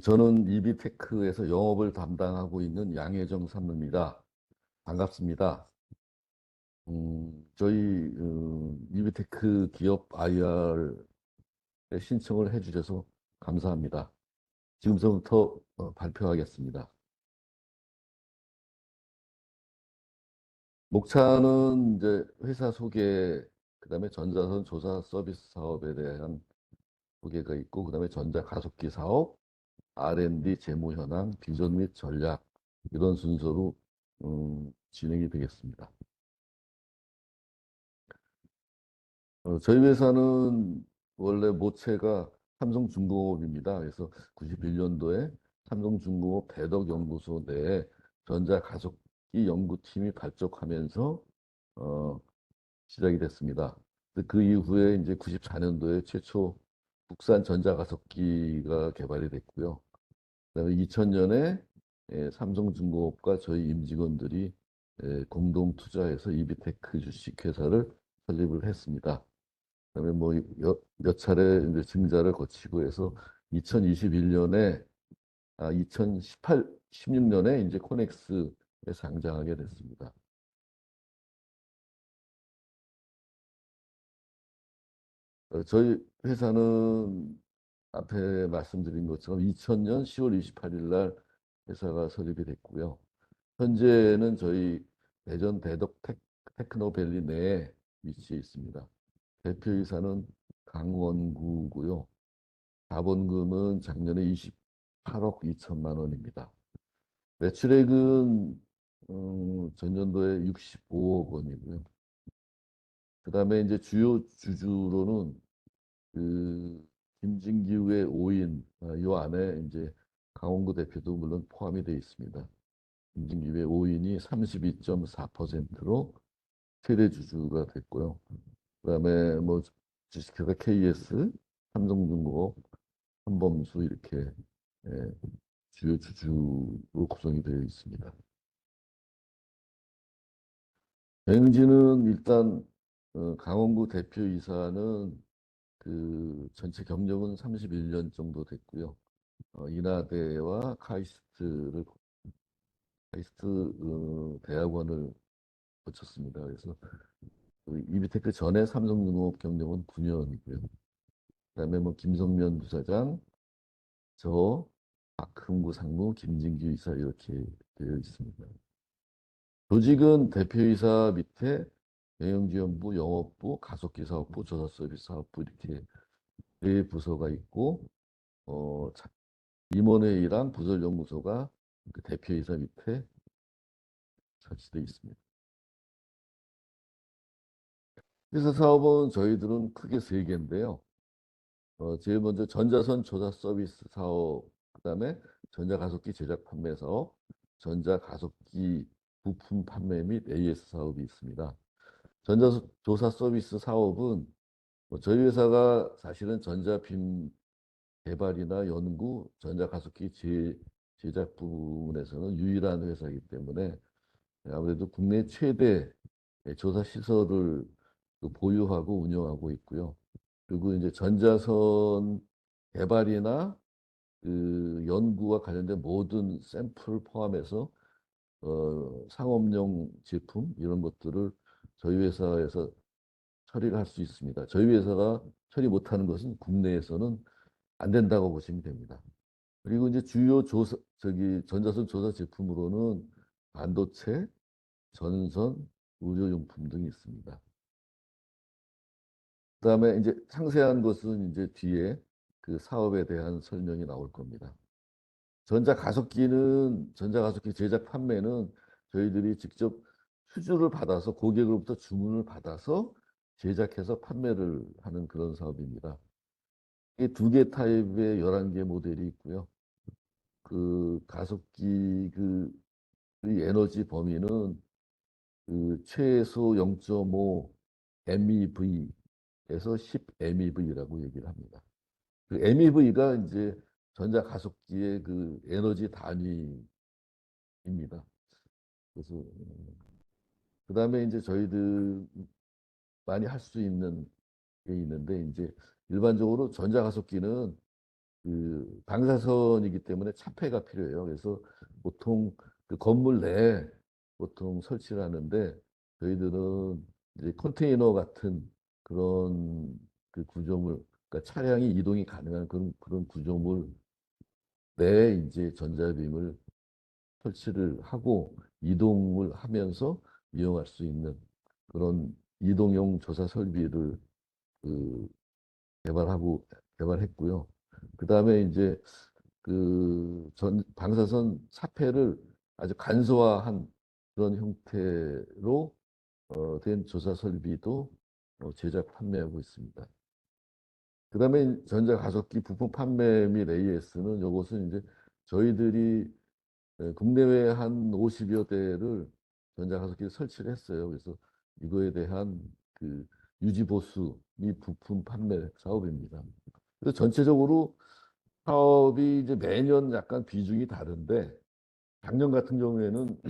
저는 이비테크에서 영업을 담당하고 있는 양혜정 상무입니다. 반갑습니다. 저희 이비테크 기업 IR에 신청을 해주셔서 감사합니다. 지금서부터 발표하겠습니다. 목차는 이제 회사 소개, 그다음에 전자선 조사 서비스 사업에 대한 소개가 있고, 그다음에 전자 가속기 사업, R&D 재무 현황, 비전 및 전략 이런 순서로 진행이 되겠습니다. 저희 회사는 원래 모체가 삼성중공업입니다. 그래서 91년도에 삼성중공업 대덕연구소 내에 전자가속기 연구팀이 발족하면서 어, 시작이 됐습니다. 그 이후에 이제 94년도에 최초 국산 전자가속기가 개발이 됐고요. 그다음에 2000년에 삼성중공업과 저희 임직원들이 공동 투자해서 이비테크 주식회사를 설립을 했습니다. 그다음에 뭐 몇 차례 이제 증자를 거치고 해서 2021년에 2018, 16년에 이제 코넥스에 상장하게 됐습니다. 저희 회사는 앞에 말씀드린 것처럼 2000년 10월 28일 날 회사가 설립이 됐고요. 현재는 저희 대전 테크노밸리 내에 위치해 있습니다. 대표이사는 강원구고요. 자본금은 작년에 28억 2천만 원입니다. 매출액은 전년도에 65억 원이고요. 그다음에 이제 주요 주주로는 그 김진규의 5인 요 안에 이제 강원구 대표도 물론 포함이 되어 있습니다. 김진규의 5인이 32.4%로 최대 주주가 됐고요. 그다음에 뭐 주식회사 KS, 삼성중공업, 한범수 이렇게 예, 주요 주주로 구성이 되어 있습니다. 경영진은 일단 강원구 대표이사는 그 전체 경력은 31년 정도 됐고요. 인하대와 카이스트 대학원을 거쳤습니다. 그래서 그 이비테크 전에 삼성중공업 경력은 9년이고요. 그다음에 뭐 김성면 부사장, 저 박흥구 상무, 김진규 이사 이렇게 되어 있습니다. 조직은 대표이사 밑에 경영지원부, 영업부, 가속기 사업부, 조사 서비스 사업부 이렇게 네 부서가 있고 임원회의랑 부설연구소가 그 대표이사 밑에 설치되어 있습니다. 회사 사업은 저희들은 크게 세 개인데요. 제일 먼저 전자선 조사 서비스 사업, 그다음에 전자가속기 제작 판매 사업, 전자가속기 부품 판매 및 AS 사업이 있습니다. 전자조사 서비스 사업은 뭐 저희 회사가 사실은 전자빔 개발이나 연구, 전자가속기 제작 부분에서는 유일한 회사이기 때문에 아무래도 국내 최대 조사 시설을 보유하고 운영하고 있고요. 그리고 이제 전자선 개발이나 그 연구와 관련된 모든 샘플 포함해서 상업용 제품 이런 것들을 저희 회사에서 처리를 할 수 있습니다. 저희 회사가 처리 못하는 것은 국내에서는 안 된다고 보시면 됩니다. 그리고 이제 주요 전자선 조사 제품으로는 반도체, 전선, 의료용품 등이 있습니다. 그다음에 이제 상세한 것은 이제 뒤에 그 사업에 대한 설명이 나올 겁니다. 전자가속기 제작 판매는 저희들이 직접 수주를 받아서 고객으로부터 주문을 받아서 제작해서 판매를 하는 그런 사업입니다. 이 두 개 타입의 11개 모델이 있고요. 그 가속기 그 에너지 범위는 그 최소 0.5 MeV에서 10 MeV라고 얘기를 합니다. 그 MEV가 이제 전자가속기의 그 에너지 단위입니다. 그래서 그다음에 이제 저희들 많이 할 수 있는 게 있는데 이제 일반적으로 전자가속기는 그 방사선이기 때문에 차폐가 필요해요. 그래서 보통 그 건물 내에 보통 설치를 하는데 저희들은 이제 컨테이너 같은 그런 그 구조물, 그러니까 차량이 이동이 가능한 그런 구조물 내에 이제 전자빔을 설치를 하고 이동을 하면서 이용할 수 있는 그런 이동용 조사 설비를 그 개발하고 개발했고요. 그다음에 이제 그 방사선 사폐를 아주 간소화한 그런 형태로 된 조사 설비도 제작 판매하고 있습니다. 그다음에 전자가속기 부품 판매 및 AS는 이것은 이제 저희들이 국내외에 한 50여 대를 전자가속기를 설치를 했어요. 그래서 이거에 대한 그 유지 보수 및 부품 판매 사업입니다. 그래서 전체적으로 사업이 이제 매년 약간 비중이 다른데 작년 같은 경우에는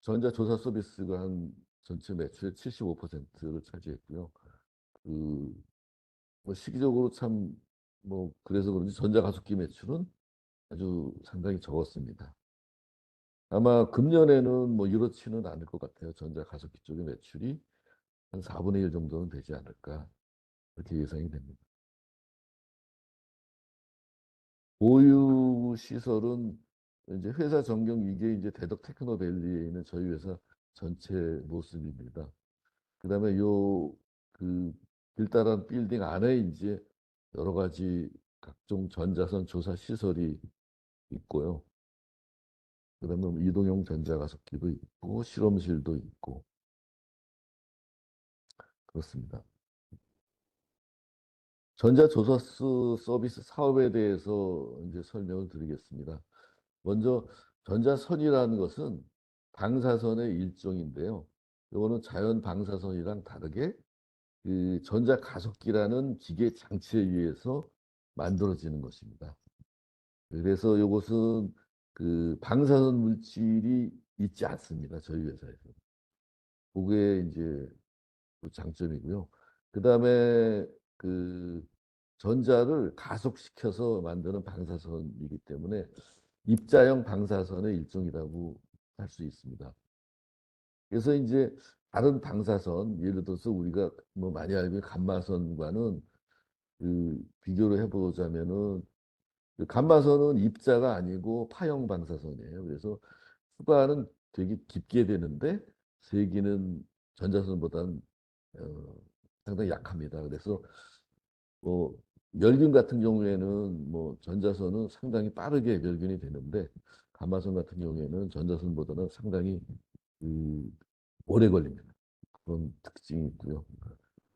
전자조사 서비스가 한 전체 매출의 75%를 차지했고요. 그 뭐 시기적으로 참 뭐 그래서 그런지 전자가속기 매출은 아주 상당히 적었습니다. 아마 금년에는 뭐 이렇지는 않을 것 같아요. 전자가속기 쪽의 매출이 한 4분의 1 정도는 되지 않을까 그렇게 예상이 됩니다. 보유 시설은 이제 회사 전경 이게 이제 대덕 테크노밸리에 있는 저희 회사 전체 모습입니다. 그다음에 요 그 길다란 빌딩 안에 이제 여러 가지 각종 전자선 조사 시설이 있고요. 그다음에 뭐 이동용 전자가속기도 있고 실험실도 있고 그렇습니다. 전자조사 서비스 사업에 대해서 이제 설명을 드리겠습니다. 먼저 전자선이라는 것은 방사선의 일종인데요. 이거는 자연 방사선이랑 다르게 그 전자가속기라는 기계 장치에 의해서 만들어지는 것입니다. 그래서 이것은 그 방사선 물질이 있지 않습니다. 저희 회사에서. 그게 이제 그 장점이고요. 그다음에 그 전자를 가속시켜서 만드는 방사선이기 때문에 입자형 방사선의 일종이라고 할 수 있습니다. 그래서 이제 다른 방사선, 예를 들어서 우리가 뭐 많이 알고 있는 감마선과는 그 비교를 해보자면은 그 감마선은 입자가 아니고 파형 방사선이에요. 그래서 후반은 되게 깊게 되는데 세기는 전자선보다는 어, 상당히 약합니다. 그래서 뭐 멸균 같은 경우에는 뭐 전자선은 상당히 빠르게 멸균이 되는데 감마선 같은 경우에는 전자선보다는 상당히 오래 걸립니다. 그런 특징이 있고요.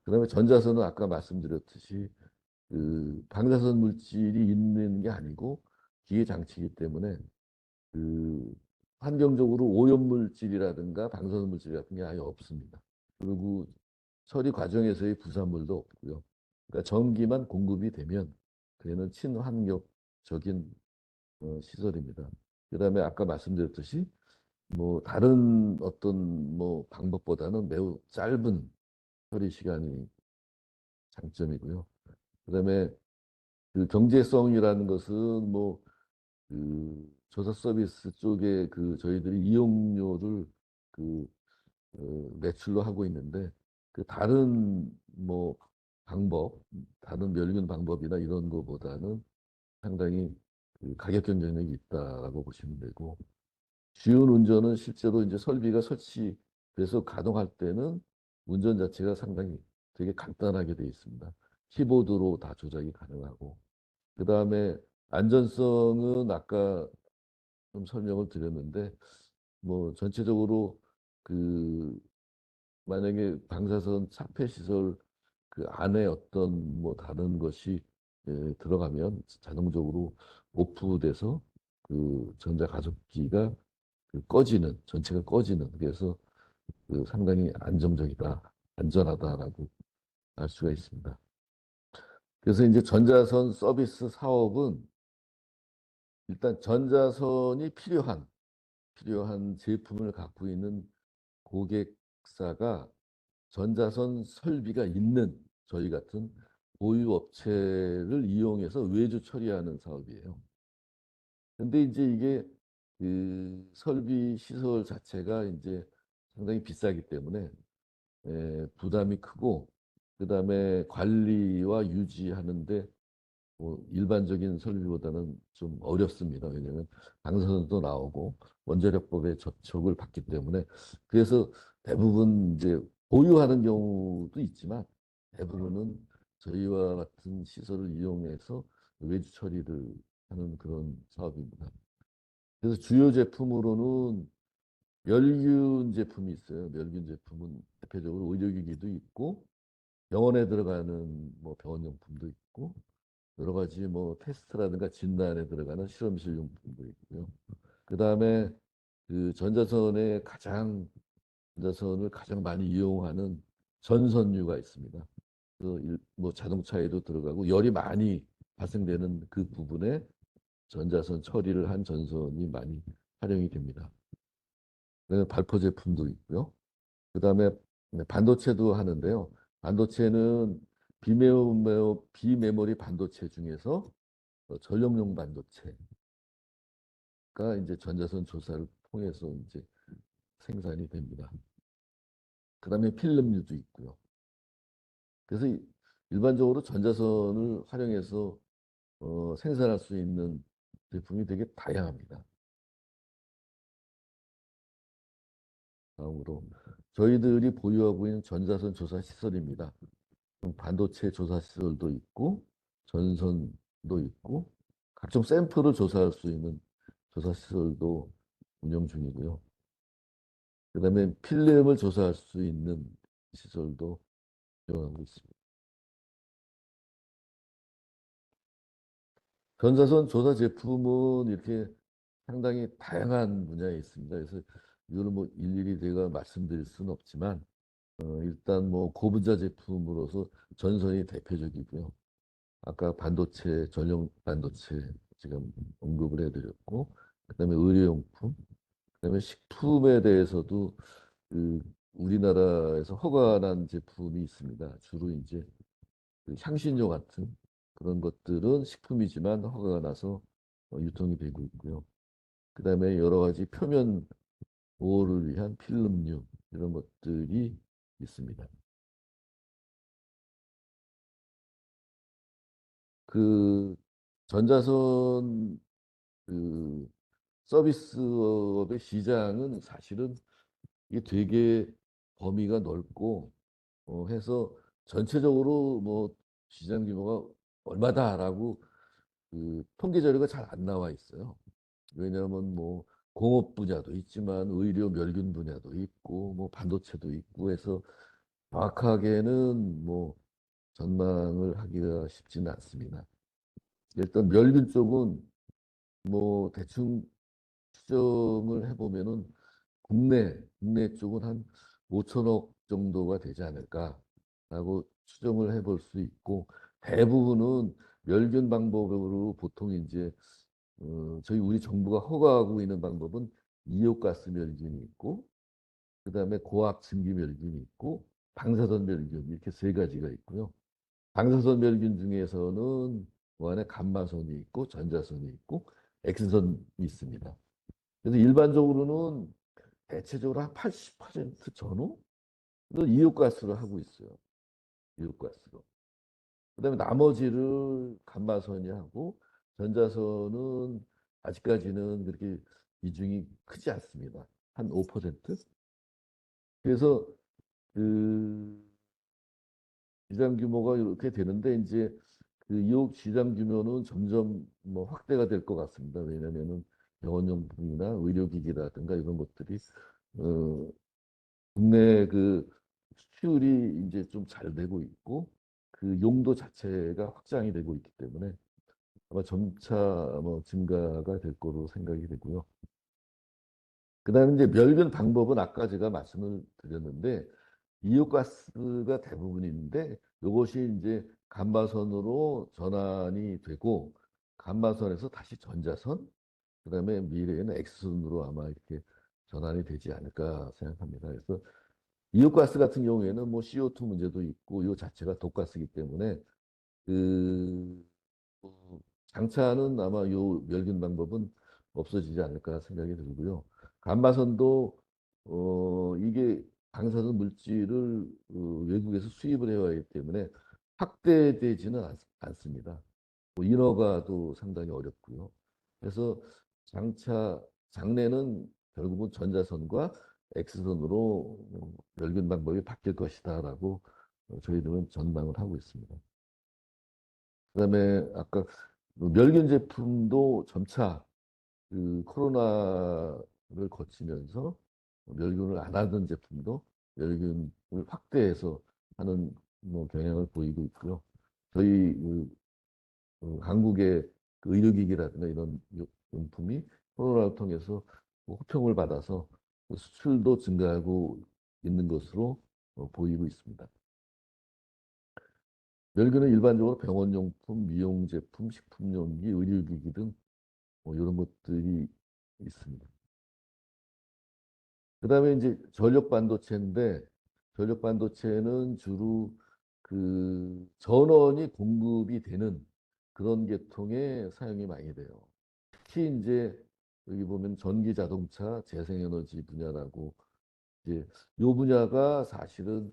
그다음에 전자선은 아까 말씀드렸듯이 그 방사선 물질이 있는 게 아니고 기계 장치이기 때문에 그 환경적으로 오염 물질이라든가 방사선 물질 같은 게 아예 없습니다. 그리고 처리 과정에서의 부산물도 없고요. 그러니까 전기만 공급이 되면 그는 친환경적인 시설입니다. 그다음에 아까 말씀드렸듯이 뭐 다른 어떤 뭐 방법보다는 매우 짧은 처리 시간이 장점이고요. 그다음에 그 경제성이라는 것은 뭐 그 조사 서비스 쪽에 그 저희들이 이용료를 그 매출로 하고 있는데 그 다른 뭐 방법, 다른 멸균 방법이나 이런 거보다는 상당히 그 가격 경쟁력이 있다라고 보시면 되고 쉬운 운전은 실제로 이제 설비가 설치돼서 가동할 때는 운전 자체가 상당히 되게 간단하게 되어 있습니다. 키보드로 다 조작이 가능하고 그다음에 안전성은 아까 좀 설명을 드렸는데 뭐 전체적으로 그 만약에 방사선 차폐 시설 그 안에 어떤 뭐 다른 것이 들어가면 자동적으로 오프돼서 그 전자 가속기가 그 꺼지는 전체가 꺼지는 그래서 그 상당히 안정적이다 안전하다라고 알 수가 있습니다. 그래서 이제 전자선 서비스 사업은 일단 전자선이 필요한 제품을 갖고 있는 고객사가 전자선 설비가 있는 저희 같은 보유 업체를 이용해서 외주 처리하는 사업이에요. 근데 이제 이게 그 설비 시설 자체가 이제 상당히 비싸기 때문에 부담이 크고, 그다음에 관리와 유지하는데 뭐 일반적인 설비보다는 좀 어렵습니다. 왜냐하면 방사선도 나오고 원자력법에 접촉을 받기 때문에. 그래서 대부분 이제 보유하는 경우도 있지만 대부분은 저희와 같은 시설을 이용해서 외주 처리를 하는 그런 사업입니다. 그래서 주요 제품으로는 멸균 제품이 있어요. 멸균 제품은 대표적으로 의료기기도 있고 병원에 들어가는 뭐 병원용품도 있고 여러 가지 뭐 테스트라든가 진단에 들어가는 실험실 용품도 있고요. 그다음에 그 전자선을 가장 많이 이용하는 전선유가 있습니다. 뭐 자동차에도 들어가고 열이 많이 발생되는 그 부분에 전자선 처리를 한 전선이 많이 활용이 됩니다. 그다음에 발포 제품도 있고요. 그다음에 반도체도 하는데요. 반도체는 비메모리 반도체 중에서 전력용 반도체가 이제 전자선 조사를 통해서 이제 생산이 됩니다. 그다음에 필름류도 있고요. 그래서 일반적으로 전자선을 활용해서 생산할 수 있는 제품이 되게 다양합니다. 다음으로 저희들이 보유하고 있는 전자선 조사 시설입니다. 반도체 조사 시설도 있고 전선도 있고 각종 샘플을 조사할 수 있는 조사 시설도 운영 중이고요. 그다음에 필름을 조사할 수 있는 시설도 운영하고 있습니다. 전자선 조사 제품은 이렇게 상당히 다양한 분야에 있습니다. 그래서 이거는 뭐 일일이 제가 말씀드릴 수는 없지만 일단 뭐 고분자 제품으로서 전선이 대표적이고요. 아까 반도체, 전용 반도체 지금 언급을 해드렸고, 그다음에 의료용품, 그다음에 식품에 대해서도 그 우리나라에서 허가난 제품이 있습니다. 주로 이제 그 향신료 같은 그런 것들은 식품이지만 허가가 나서 유통이 되고 있고요. 그다음에 여러 가지 표면 보호를 위한 필름류 이런 것들이 있습니다. 그 전자선 그 서비스업의 시장은 사실은 이게 되게 범위가 넓고 해서 전체적으로 뭐 시장 규모가 얼마다라고 그 통계 자료가 잘 안 나와 있어요. 왜냐하면 뭐 공업 분야도 있지만 의료 멸균 분야도 있고 뭐 반도체도 있고 해서 정확하게는 뭐 전망을 하기가 쉽지는 않습니다. 일단 멸균 쪽은 뭐 대충 추정을 해보면은 국내 쪽은 한 5천억 정도가 되지 않을까라고 추정을 해볼 수 있고 대부분은 멸균 방법으로 보통 이제 저희 우리 정부가 허가하고 있는 방법은 이오가스 멸균이 있고 그다음에 고압 증기 멸균이 있고 방사선 멸균 이렇게 세 가지가 있고요. 방사선 멸균 중에서는 그 안에 감마선이 있고 전자선이 있고 X선이 있습니다. 그래서 일반적으로는 대체적으로 한 80% 전후는 이옥가스로 하고 있어요. 이옥가스로. 그다음에 나머지를 감마선이 하고 전자선은 아직까지는 그렇게 비중이 크지 않습니다. 한 5%? 그래서 그 시장 규모가 이렇게 되는데 이제 그 이옥 시장 규모는 점점 뭐 확대가 될 것 같습니다. 왜냐하면은 병원용품이나 의료기기라든가 이런 것들이 어, 국내 그 수출이 이제 좀 잘 되고 있고 그 용도 자체가 확장이 되고 있기 때문에 아마 점차 뭐 증가가 될 거로 생각이 되고요. 그다음에 이제 멸균 방법은 아까 제가 말씀을 드렸는데 이옥가스가 대부분인데 이것이 이제 감마선으로 전환이 되고 감마선에서 다시 전자선 그다음에 미래에는 X선으로 아마 이렇게 전환이 되지 않을까 생각합니다. 그래서 이옥가스 같은 경우에는 뭐 CO2 문제도 있고 이 자체가 독가스이기 때문에 그 장차는 아마 요 멸균 방법은 없어지지 않을까 생각이 들고요. 감마선도 이게 방사선 물질을 외국에서 수입을 해와야 하기 때문에 확대되지는 않습니다. 뭐 인허가도 상당히 어렵고요. 그래서 장차 장래는 결국은 전자선과 X선으로 멸균 방법이 바뀔 것이다라고 저희들은 전망을 하고 있습니다. 그다음에 아까 멸균 제품도 점차 그 코로나를 거치면서 멸균을 안 하던 제품도 멸균을 확대해서 하는 뭐 경향을 보이고 있고요. 저희 한국의 그 의료기기라든가 이런 용품이 코로나를 통해서 뭐 호평을 받아서 수출도 증가하고 있는 것으로 보이고 있습니다. 멸균은 일반적으로 병원용품, 미용제품, 식품용기, 의료기기 등 뭐 이런 것들이 있습니다. 그다음에 이제 전력 반도체인데 전력 반도체는 주로 그 전원이 공급이 되는 그런 계통의 사용이 많이 돼요. 특히 이제 여기 보면 전기 자동차, 재생에너지 분야라고 이제 요 분야가 사실은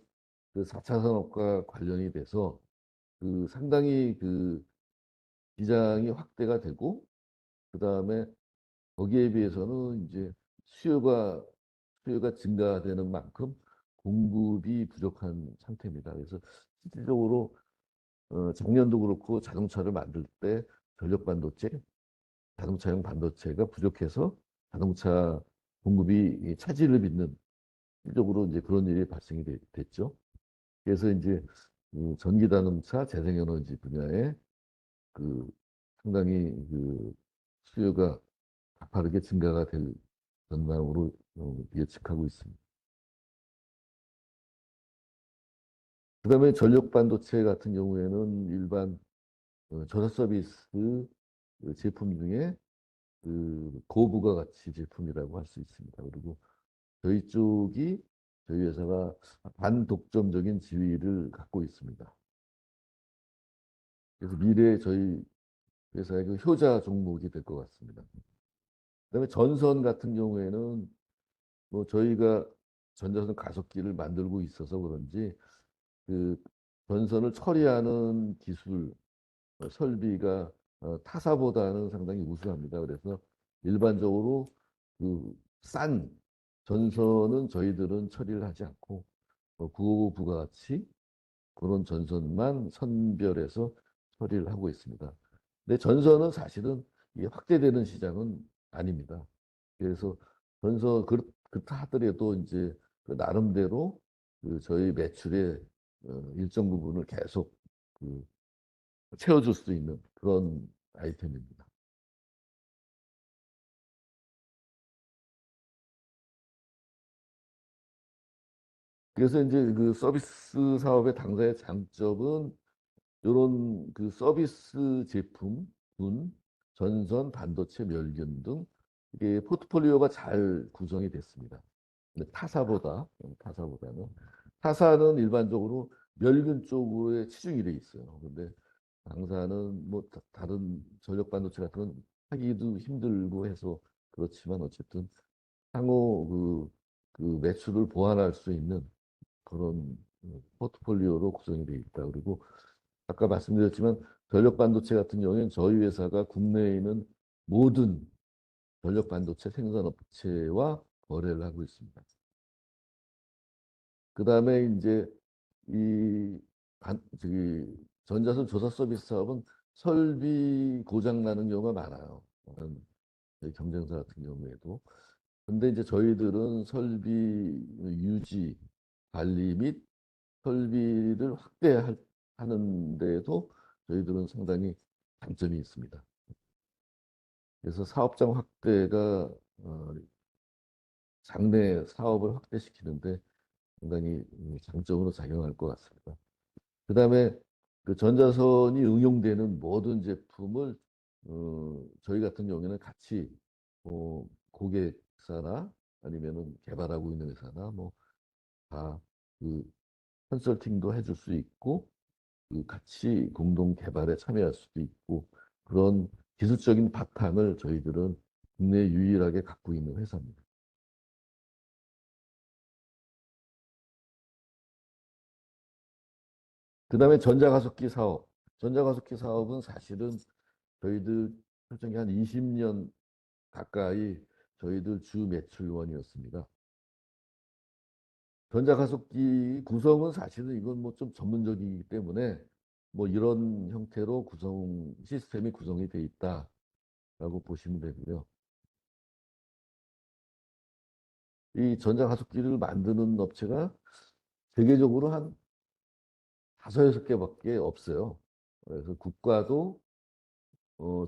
그 4차 산업과 관련이 돼서 그 상당히 그 기장이 확대가 되고 그다음에 거기에 비해서는 이제 수요가 수요가 증가되는 만큼 공급이 부족한 상태입니다. 그래서 실질적으로 작년도 그렇고 자동차를 만들 때 전력 반도체, 자동차용 반도체가 부족해서 자동차 공급이 차질을 빚는 실질적으로 이제 그런 일이 발생이 됐죠. 그래서 이제 전기 자동차, 재생에너지 분야에 그 상당히 그 수요가 가파르게 증가가 될 전망으로 예측하고 있습니다. 그다음에 전력 반도체 같은 경우에는 일반 전자 서비스 그 제품 중에 그 고부가가치 제품이라고 할 수 있습니다. 그리고 저희 쪽이 저희 회사가 반독점적인 지위를 갖고 있습니다. 그래서 미래에 저희 회사의 그 효자 종목이 될 것 같습니다. 그다음에 전선 같은 경우에는 뭐 저희가 전자선 가속기를 만들고 있어서 그런지 그 전선을 처리하는 기술 설비가 타사보다는 상당히 우수합니다. 그래서 일반적으로 그 싼 전선은 저희들은 처리를 하지 않고 구호부가 같이 그런 전선만 선별해서 처리를 하고 있습니다. 근데 전선은 사실은 이게 확대되는 시장은 아닙니다. 그래서 전선 그렇다 하더라도 이제 그 나름대로 그 저희 매출의 일정 부분을 계속 그 채워줄 수 있는 그런 아이템입니다. 그래서 이제 그 서비스 사업의 당사의 장점은 이런 그 서비스 제품, 군, 전선, 반도체, 멸균 등 이게 포트폴리오가 잘 구성이 됐습니다. 근데 타사보다는 타사는 일반적으로 멸균 쪽으로의 치중이 돼 있어요. 근데 당사는 뭐 다른 전력 반도체 같은 건 하기도 힘들고 해서 그렇지만 어쨌든 향후 그 매출을 보완할 수 있는 그런 포트폴리오로 구성이 되어 있다. 그리고 아까 말씀드렸지만 전력 반도체 같은 경우에는 저희 회사가 국내에 있는 모든 전력 반도체 생산업체와 거래를 하고 있습니다. 그다음에 이제 이 저기 전자선 조사 서비스 사업은 설비 고장 나는 경우가 많아요. 저희 경쟁사 같은 경우에도. 근데 이제 저희들은 설비 유지, 관리 및 설비를 확대하는 데에도 저희들은 상당히 장점이 있습니다. 그래서 사업장 확대가 장래 사업을 확대시키는데 상당히 장점으로 작용할 것 같습니다. 그다음에 그 전자선이 응용되는 모든 제품을 저희 같은 경우에는 같이 고객사나 아니면은 개발하고 있는 회사나 뭐 다 그 컨설팅도 해줄 수 있고 그 같이 공동 개발에 참여할 수도 있고 그런 기술적인 바탕을 저희들은 국내에 유일하게 갖고 있는 회사입니다. 그다음에 전자가속기 사업. 전자가속기 사업은 사실은 저희들 설정이 한 20년 가까이 저희들 주 매출원이었습니다. 전자가속기 구성은 사실은 이건 뭐 좀 전문적이기 때문에 뭐 이런 형태로 구성 시스템이 구성이 돼 있다라고 보시면 되고요. 이 전자가속기를 만드는 업체가 세계적으로 한 다섯 여섯 개밖에 없어요. 그래서 국가도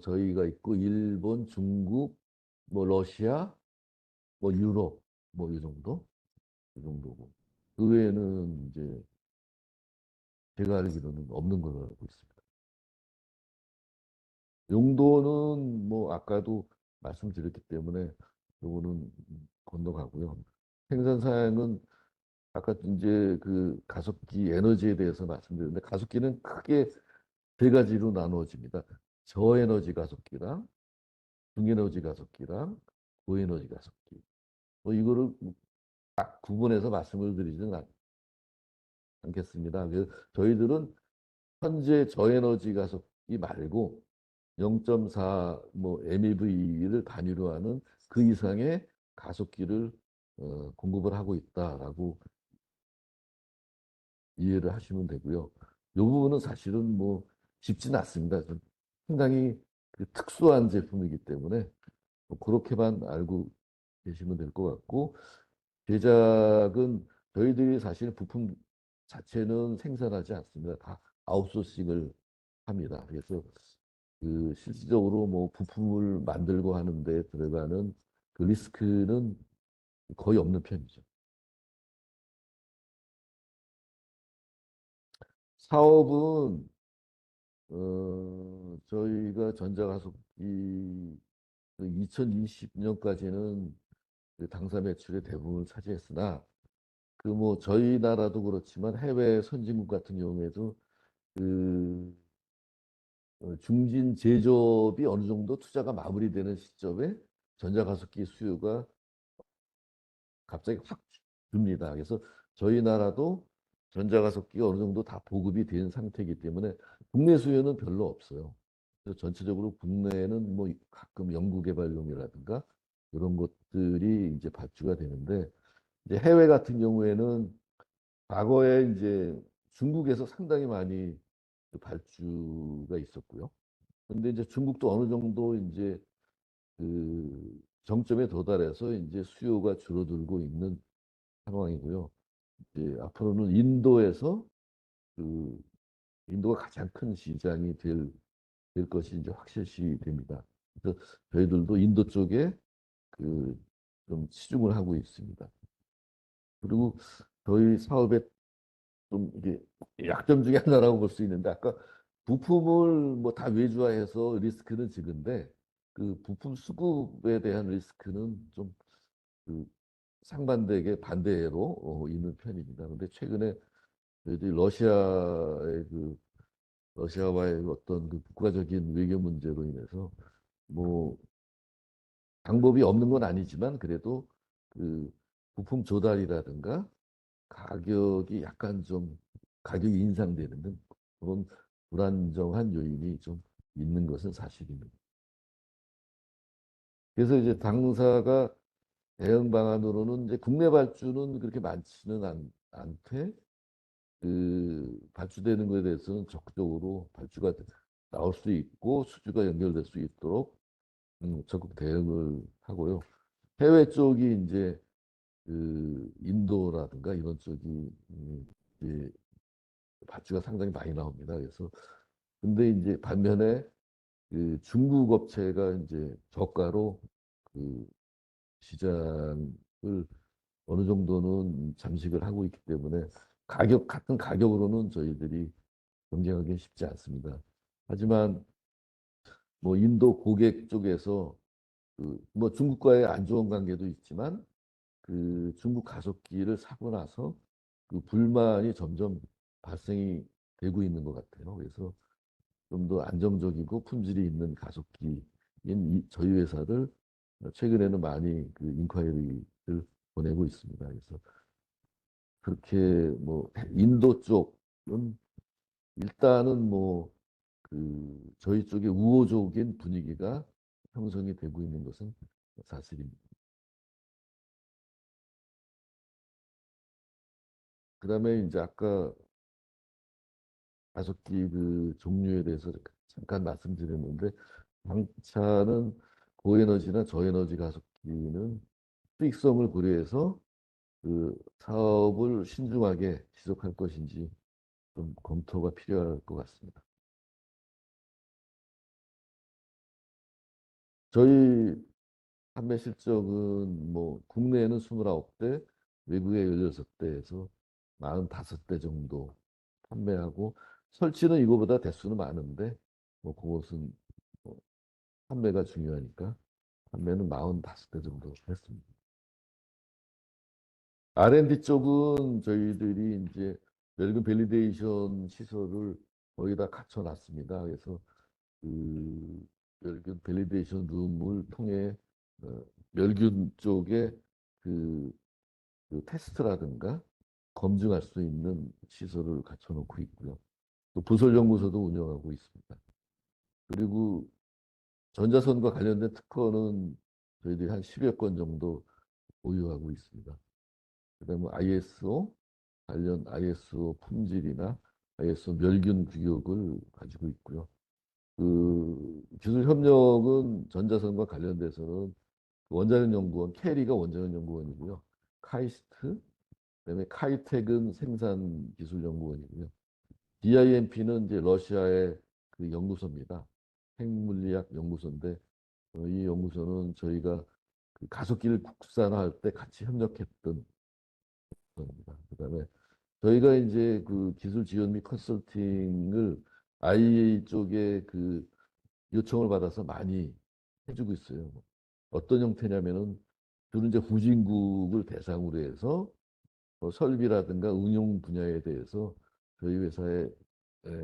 저희가 있고 일본, 중국, 뭐 러시아, 뭐 유럽 뭐 이 정도 이 정도고 그 외에는 이제 제가 알기로는 없는 걸로 알고 있습니다. 용도는 뭐 아까도 말씀드렸기 때문에 요거는 건너가고요. 생산 사양은 아까 이제 그 가속기 에너지에 대해서 말씀드렸는데 가속기는 크게 세 가지로 나누어집니다. 저에너지 가속기랑 중에너지 가속기랑 고에너지 가속기. 뭐 이거를 딱 구분해서 말씀을 드리지는 않겠습니다. 그래서 저희들은 현재 저에너지 가속기 말고 0.4 뭐 MeV를 단위로 하는 그 이상의 가속기를 공급을 하고 있다라고 이해를 하시면 되고요. 이 부분은 사실은 뭐 쉽지는 않습니다. 좀 상당히 그 특수한 제품이기 때문에 뭐 그렇게만 알고 계시면 될 것 같고 제작은 저희들이 사실 부품 자체는 생산하지 않습니다. 다 아웃소싱을 합니다. 그래서 그 실질적으로 뭐 부품을 만들고 하는데 들어가는 그 리스크는 거의 없는 편이죠. 사업은 저희가 전자가속기 2020년까지는 당사 매출의 대부분을 차지했으나 그 뭐 저희 나라도 그렇지만 해외 선진국 같은 경우에도 그 중진 제조업이 어느 정도 투자가 마무리되는 시점에 전자가속기 수요가 갑자기 확 줍니다. 그래서 저희 나라도 전자가속기가 어느 정도 다 보급이 된 상태이기 때문에 국내 수요는 별로 없어요. 그래서 전체적으로 국내에는 뭐 가끔 연구개발용이라든가 이런 것들이 이제 발주가 되는데 이제 해외 같은 경우에는 과거에 이제 중국에서 상당히 많이 그 발주가 있었고요. 근데 이제 중국도 어느 정도 이제 그 정점에 도달해서 이제 수요가 줄어들고 있는 상황이고요. 이제 앞으로는 인도에서 그 인도가 가장 큰 시장이 될 것이 이제 확실시 됩니다. 그래서 저희들도 인도 쪽에 그 좀 치중을 하고 있습니다. 그리고 저희 사업의 좀 이게 약점 중에 하나라고 볼 수 있는데 아까 부품을 뭐 다 외주화해서 리스크는 적은데 그 부품 수급에 대한 리스크는 좀그 상반되게 반대로 있는 편입니다. 근데 최근에 저희들이 러시아와의 어떤 그 국가적인 외교 문제로 인해서 뭐 방법이 없는 건 아니지만 그래도 그 부품 조달이라든가 가격이 약간 좀 가격이 인상되는 등 그런 불안정한 요인이 좀 있는 것은 사실입니다. 그래서 이제 당사가 대응 방안으로는 이제 국내 발주는 그렇게 많지는 않되 그 발주되는 것에 대해서는 적극적으로 발주가 나올 수 있고 수주가 연결될 수 있도록 적극 대응을 하고요. 해외 쪽이 이제 그 인도라든가 이런 쪽이 이제 발주가 상당히 많이 나옵니다. 그래서 근데 이제 반면에 그 중국 업체가 이제 저가로 그 시장을 어느 정도는 잠식을 하고 있기 때문에 같은 가격으로는 저희들이 경쟁하기 쉽지 않습니다. 하지만 뭐 인도 고객 쪽에서 그 뭐 중국과의 안 좋은 관계도 있지만 그 중국 가속기를 사고 나서 그 불만이 점점 발생이 되고 있는 것 같아요. 그래서 좀 더 안정적이고 품질이 있는 가속기인 저희 회사를 최근에는 많이 그 인콰이리를 보내고 있습니다. 그래서 그렇게 뭐 인도 쪽은 일단은 뭐 그 저희 쪽에 우호적인 분위기가 형성이 되고 있는 것은 사실입니다. 그다음에 이제 아까 가속기 그 종류에 대해서 잠깐 말씀드렸는데 당차는 고에너지나 저에너지 가속기는 수익성을 고려해서 그 사업을 신중하게 지속할 것인지 좀 검토가 필요할 것 같습니다. 저희 판매 실적은 뭐 국내에는 29대, 외국에 16대에서 45대 정도 판매하고 설치는 이거보다 대수는 많은데 뭐 그것은 뭐 판매가 중요하니까 판매는 45대 정도 했습니다. R&D 쪽은 저희들이 이제 멸균 밸리데이션 시설을 거의 다 갖춰 놨습니다. 그래서 그 멸균 밸리데이션 룸을 통해 멸균 쪽에 그, 그 테스트라든가 검증할 수 있는 시설을 갖춰 놓고 있고요. 또 부설연구소도 운영하고 있습니다. 그리고 전자선과 관련된 특허는 저희들이 한 10여 건 정도 보유하고 있습니다. 그다음에 ISO 관련 ISO 품질이나 ISO 멸균 규격을 가지고 있고요. 그 기술 협력은 전자선과 관련돼서는 원자력 연구원 캐리가 원자력 연구원이고요. 카이스트 그다음에 카이텍은 생산 기술 연구원이고요. DIMP는 이제 러시아의 그 연구소입니다. 핵물리학 연구소인데 이 연구소는 저희가 그 가속기를 국산화할 때 같이 협력했던 겁니다. 그다음에 저희가 이제 그 기술 지원 및 컨설팅을 IA 쪽에 그 요청을 받아서 많이 해주고 있어요. 어떤 형태냐면은 주로 이제 후진국을 대상으로 해서 설비라든가 응용 분야에 대해서 저희 회사에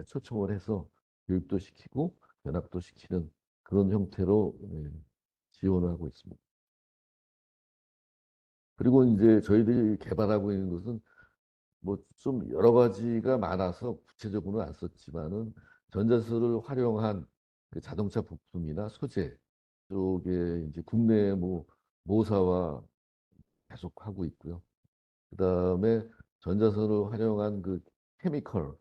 초청을 해서 교육도 시키고 견학도 시키는 그런 형태로 지원을 하고 있습니다. 그리고 이제 저희들이 개발하고 있는 것은 뭐 좀 여러 가지가 많아서 구체적으로는 안 썼지만은 전자수를 활용한 그 자동차 부품이나 소재 쪽에 이제 국내 뭐 모사와 계속 하고 있고요. 그다음에 전자선을 활용한 그 케미컬,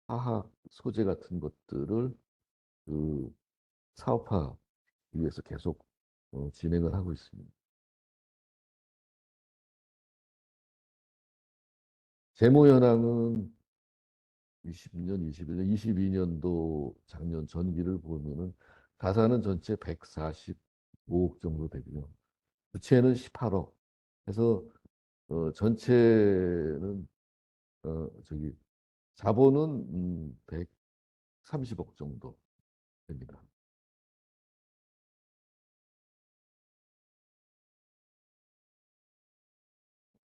화학 소재 같은 것들을 그 사업화 위해서 계속 진행을 하고 있습니다. 재무 현황은 20년, 21년, 22년도 작년 전기를 보면은 자산은 전체 145억 정도 되고요. 부채는 18억. 그래서 전체는 저기 자본은 130억 정도 됩니다.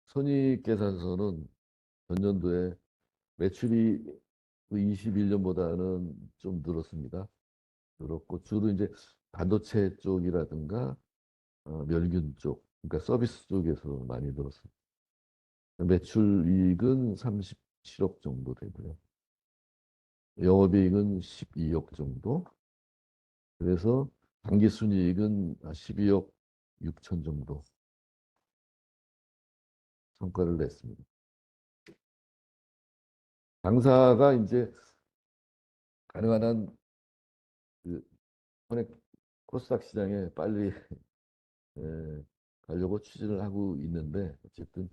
손익계산서는 전년도에 매출이 21년보다는 좀 늘었습니다. 늘었고 주로 이제 반도체 쪽이라든가 멸균 쪽, 그러니까 서비스 쪽에서 많이 늘었습니다. 매출 이익은 37억 정도 되고요. 영업이익은 12억 정도. 그래서 당기순이익은 12억 6천 정도 성과를 냈습니다. 당사가 이제 가능한 한그 이번에 코스닥 시장에 빨리 에, 가려고 추진을 하고 있는데 어쨌든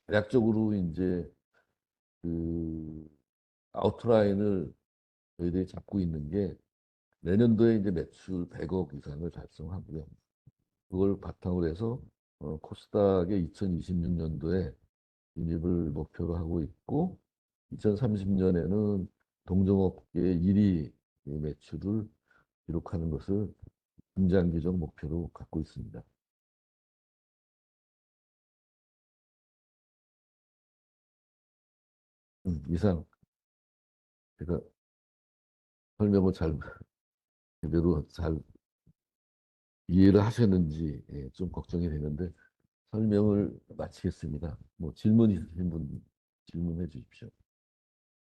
대략적으로 이제 그 아웃라인을 저희들이 잡고 있는 게 내년도에 이제 매출 100억 이상을 달성하고요. 그걸 바탕으로 해서 코스닥의 2026년도에 진입을 목표로 하고 있고 2030년에는 동종업계 1위 매출을 기록하는 것을 중장기적 목표로 갖고 있습니다. 이상 제가 설명을 제대로 잘 이해를 하셨는지 예, 좀 걱정이 되는데 설명을 마치겠습니다. 뭐 질문 있으신 분 질문해 주십시오.